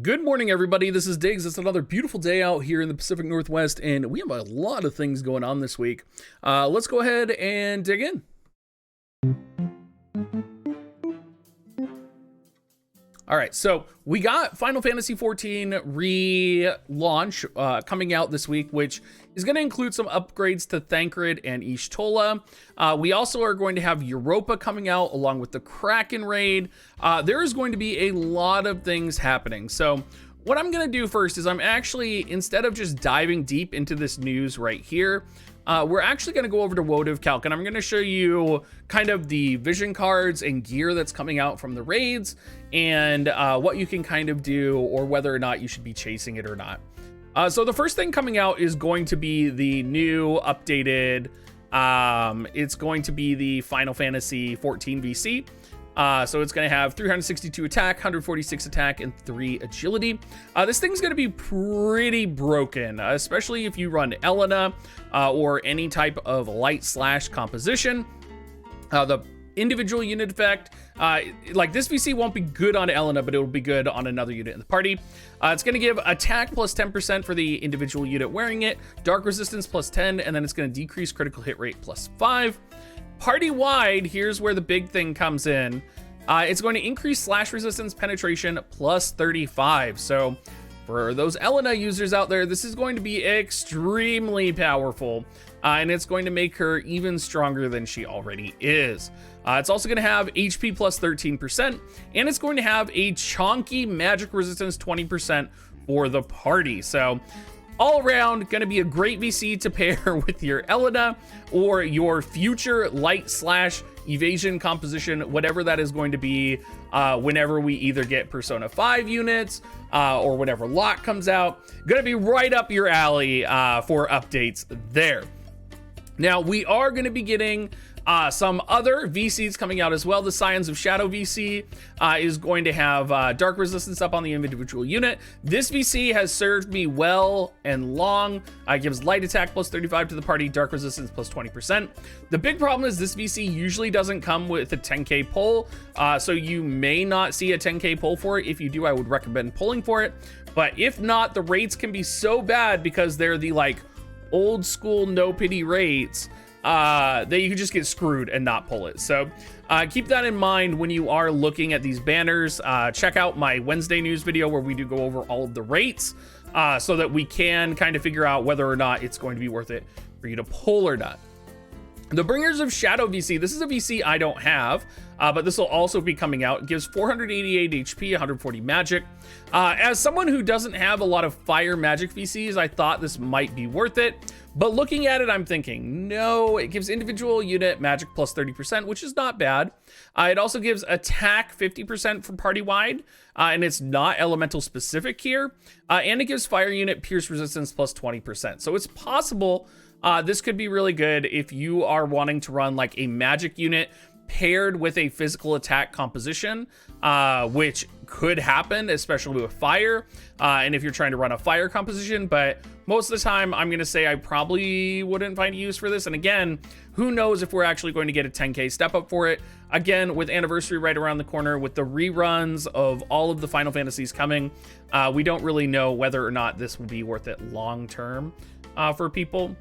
Good morning, everybody. This is Diggs. It's another beautiful day out here in the Pacific Northwest, and we have a lot of things going on this week. Let's go ahead and dig in. All right, so we got Final Fantasy XIV relaunch coming out this week, which is going to include some upgrades to Thancred and Y'shtola. We also are going to have Europa coming out along with the Kraken Raid. There is going to be a lot of things happening. So what I'm going to do first is I'm actually, instead of just diving deep into this news right here, we're actually going to go over to WoTV Calc, and I'm going to show you kind of the vision cards and gear that's coming out from the raids, and what you can kind of do, or whether or not you should be chasing it or not. So the first thing coming out is going to be the new updated, it's going to be the Final Fantasy XIV VC. So it's going to have 362 attack, 146 attack, and 3 agility. This thing's going to be pretty broken, especially if you run Elena or any type of light slash composition. The individual unit effect, like this VC won't be good on Elena, but it will be good on another unit in the party. It's going to give attack plus 10% for the individual unit wearing it, dark resistance plus 10, and then it's going to decrease critical hit rate plus 5. Party-wide, here's where the big thing comes in. It's going to increase slash resistance penetration plus 35. So for those Elena users out there, this is going to be extremely powerful. And it's going to make her even stronger than she already is. It's also going to have HP plus 13. And it's going to have a chonky magic resistance 20% for the party. So all around, going to be a great VC to pair with your Elena or your future light slash evasion composition, whatever that is going to be, whenever we either get Persona 5 units or whenever Lot comes out. Going to be right up your alley for updates there. Now, we are going to be getting some other VCs coming out as well. The Scions of Shadow VC is going to have dark resistance up on the individual unit. This VC has served me well and long. It gives light attack plus 35 to the party, dark resistance plus 20%. The big problem is this VC usually doesn't come with a 10k pull, so you may not see a 10k pull for it. If you do, I would recommend pulling for it. But if not, the rates can be so bad because they're the like old school no pity rates that you can just get screwed and not pull it. So keep that in mind when you are looking at these banners. Check out my Wednesday news video where we do go over all of the rates so that we can kind of figure out whether or not it's going to be worth it for you to pull or not. The Bringers of Shadow VC, this is a VC I don't have, but this will also be coming out. It gives 488 HP, 140 magic. As someone who doesn't have a lot of fire magic VCs, I thought this might be worth it. But looking at it, I'm thinking, no, it gives individual unit magic plus 30%, which is not bad. It also gives attack 50% for party-wide, and it's not elemental specific here. And it gives fire unit pierce resistance plus 20%. So it's possible this could be really good if you are wanting to run like a magic unit paired with a physical attack composition, which could happen, especially with fire, and if you're trying to run a fire composition. But most of the time, I'm going to say I probably wouldn't find use for this. And again, who knows if we're actually going to get a 10k step up for it. Again, with Anniversary right around the corner, with the reruns of all of the Final Fantasies coming, we don't really know whether or not this will be worth it long term for people.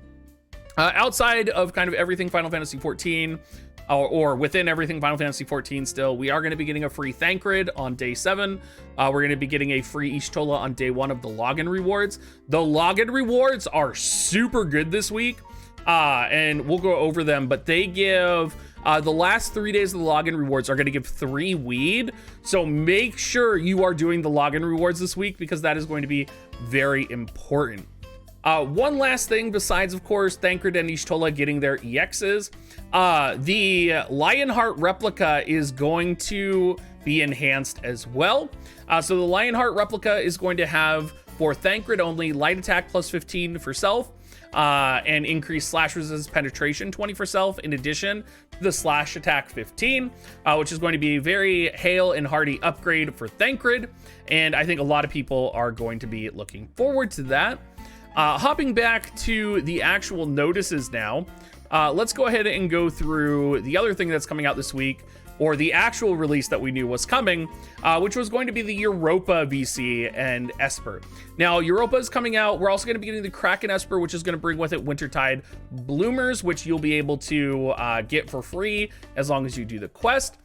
Outside of kind of everything Final Fantasy XIV, or within everything Final Fantasy XIV still, we are going to be getting a free Thancred on day 7. We're going to be getting a free Y'shtola on day 1 of the login rewards. The login rewards are super good this week, and we'll go over them, but they give, the last 3 days of the login rewards are going to give 3 weed. So make sure you are doing the login rewards this week, because that is going to be very important. One last thing besides, of course, Thancred and Y'shtola getting their EXs, the Lionheart replica is going to be enhanced as well. So the Lionheart replica is going to have, for Thancred only, light attack plus 15 for self, and increased slash resistance penetration 20 for self, in addition to the slash attack 15, which is going to be a very hail and hearty upgrade for Thancred. And I think a lot of people are going to be looking forward to that. Hopping back to the actual notices now, let's go ahead and go through the other thing that's coming out this week, or the actual release that we knew was coming, which was going to be the Europa VC and Esper. Now, Europa is coming out. We're also going to be getting the Kraken Esper, which is going to bring with it Wintertide Bloomers, which you'll be able to get for free as long as you do the quest.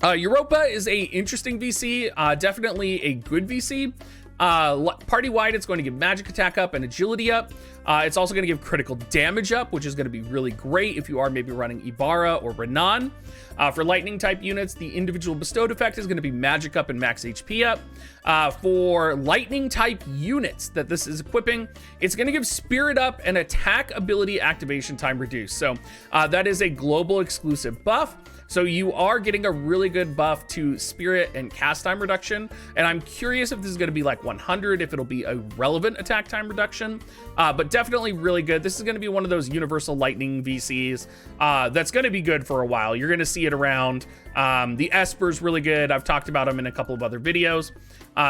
Europa is a interesting VC, definitely a good VC. Party-wide, it's going to give magic attack up and agility up. It's also going to give critical damage up, which is going to be really great if you are maybe running Ibarra or Renan. For lightning type units, the individual bestowed effect is going to be magic up and max HP up. For lightning type units that this is equipping, it's going to give spirit up and attack ability activation time reduced. So that is a global exclusive buff. So you are getting a really good buff to spirit and cast time reduction. And I'm curious if this is going to be like 100, if it'll be a relevant attack time reduction, but definitely really good. This is going to be one of those universal lightning VCs that's going to be good for a while. You're going to see it around. The Esper's really good. I've talked about them in a couple of other videos.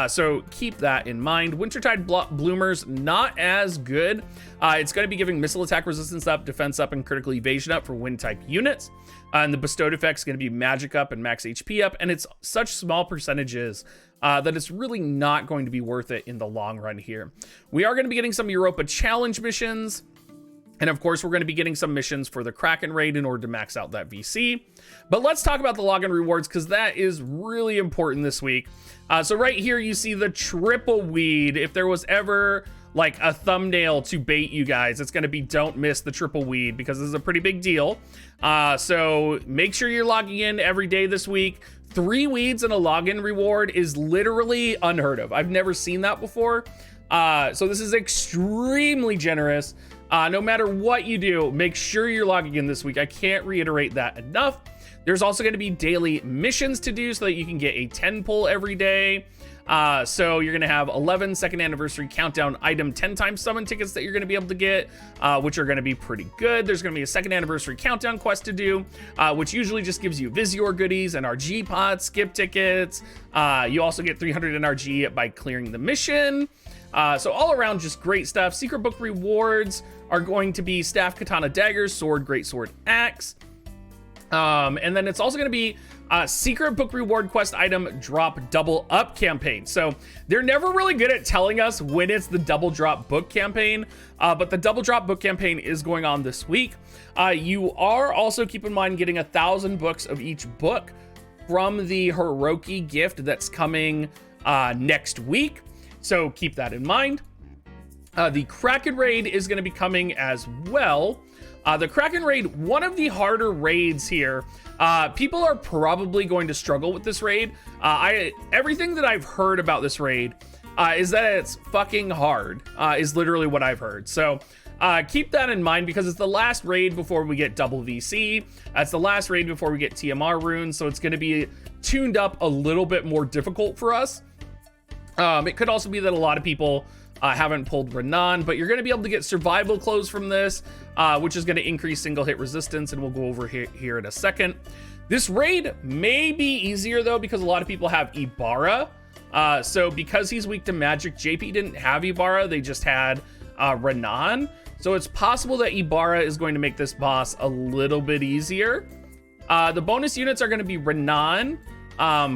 So keep that in mind. Wintertide Bloomers, not as good. It's going to be giving missile attack resistance up, defense up, and critical evasion up for wind type units. And the bestowed effect is going to be magic up and max HP up. And it's such small percentages that it's really not going to be worth it in the long run here. We are going to be getting some Europa challenge missions. And of course, we're going to be getting some missions for the Kraken Raid in order to max out that VC. But let's talk about the login rewards, because that is really important this week. So right here, you see the triple weed. If there was ever like a thumbnail to bait you guys, it's going to be don't miss the triple weed, because this is a pretty big deal. So make sure you're logging in every day this week. 3 weeds and a login reward is literally unheard of. I've never seen that before. So this is extremely generous. No matter what you do, make sure you're logging in this week. I can't reiterate that enough. There's also going to be daily missions to do so that you can get a 10 pull every day. So you're going to have 11 second anniversary countdown item 10 times summon tickets that you're going to be able to get, which are going to be pretty good. There's going to be a second anniversary countdown quest to do, which usually just gives you Visior goodies, NRG pods, skip tickets. You also get 300 NRG by clearing the mission. So all around, just great stuff. Secret book rewards are going to be staff, katana, daggers, sword, great sword, axe. And then it's also going to be secret book reward quest item drop double up campaign. So they're never really good at telling us when it's the double drop book campaign, but the double drop book campaign is going on this week. You are also, keep in mind, getting 1,000 books of each book from the Hiroki gift that's coming next week. So keep that in mind. The Kraken Raid is going to be coming as well. The Kraken Raid, one of the harder raids here. People are probably going to struggle with this raid. Everything that I've heard about this raid is that it's fucking hard, is literally what I've heard. So keep that in mind, because it's the last raid before we get double VC. It's the last raid before we get TMR runes. So it's going to be tuned up a little bit more difficult for us. It could also be that a lot of people haven't pulled Renan, but you're going to be able to get survival clothes from this, which is going to increase single hit resistance, and we'll go over here in a second. This raid may be easier though, because a lot of people have Ibarra. So because he's weak to magic, JP didn't have Ibarra, they just had Renan. So it's possible that Ibarra is going to make this boss a little bit easier. The bonus units are going to be Renan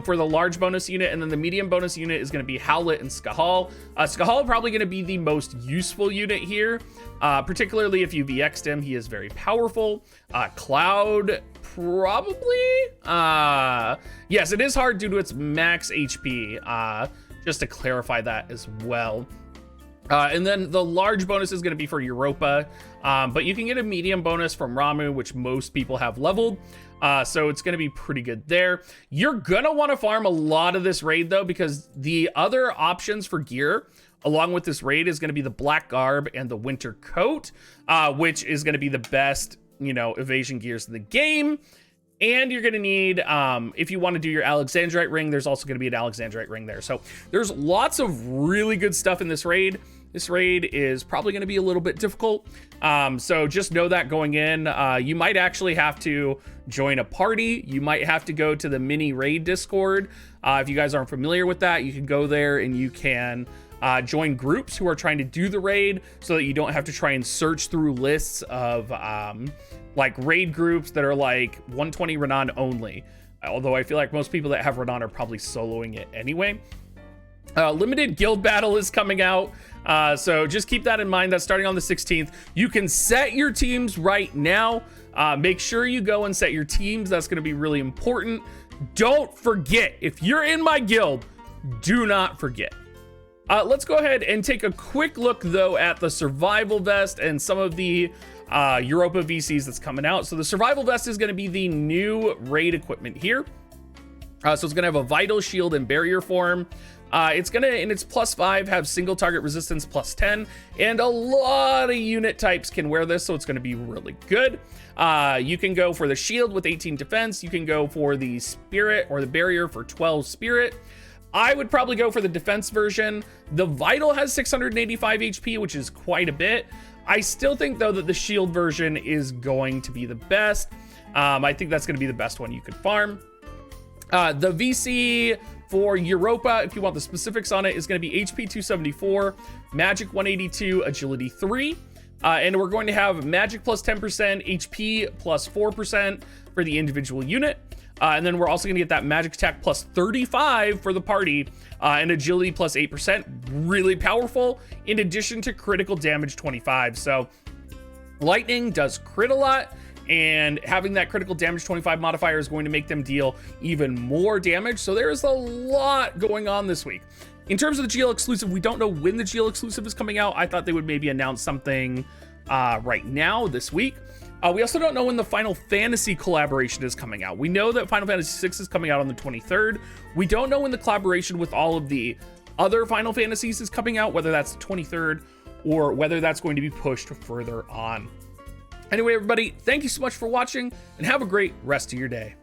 for the large bonus unit, and then the medium bonus unit is going to be Howlet and Skahal. Skahal probably going to be the most useful unit here, particularly if you VX'd him. He is very powerful. Cloud, probably. Yes, it is hard due to its max HP, just to clarify that as well. And then the large bonus is going to be for Europa, but you can get a medium bonus from Ramu, which most people have leveled. So it's going to be pretty good there. You're going to want to farm a lot of this raid though, because the other options for gear along with this raid is going to be the black garb and the winter coat, which is going to be the best, evasion gears in the game. And you're going to need, if you want to do your Alexandrite ring, there's also going to be an Alexandrite ring there. So there's lots of really good stuff in this raid. This raid is probably going to be a little bit difficult. So just know that going in. You might actually have to join a party. You might have to go to the mini raid Discord. If you guys aren't familiar with that, you can go there and you can join groups who are trying to do the raid, so that you don't have to try and search through lists of like raid groups that are like 120 Renan only. although I feel like most people that have Radon are probably soloing it anyway. Limited guild battle is coming out, so just keep that in mind. That's starting on the 16th. You can set your teams right now. Make sure you go and set your teams. That's going to be really important. Don't forget, if you're in my guild, do not forget. Let's go ahead and take a quick look though at the survival vest and some of the Europa VCs that's coming out. So the survival vest is going to be the new raid equipment here. So it's going to have a vital shield and barrier form. It's going to, in its +5, have single target resistance +10, and a lot of unit types can wear this, so it's going to be really good. You can go for the shield with 18 defense. You can go for the spirit or the barrier for 12 spirit. I would probably go for the defense version. The vital has 685 HP, which is quite a bit. I still think, though, that the shield version is going to be the best. I think that's going to be the best one you could farm. The VC for Europa, if you want the specifics on it, is going to be HP 274, Magic 182, Agility 3. And we're going to have Magic plus 10%, HP plus 4% for the individual unit. And then we're also going to get that Magic Attack plus 35 for the party, and Agility plus 8%. Really powerful, in addition to critical damage 25. So Lightning does crit a lot, and having that critical damage 25 modifier is going to make them deal even more damage. So there is a lot going on this week. In terms of the GL exclusive, we don't know when the GL exclusive is coming out. I thought they would maybe announce something right now this week. We also don't know when the Final Fantasy collaboration is coming out. We know that Final Fantasy VI is coming out on the 23rd. We don't know when the collaboration with all of the other Final Fantasies is coming out, whether that's the 23rd or whether that's going to be pushed further on. Anyway, everybody, thank you so much for watching, and have a great rest of your day.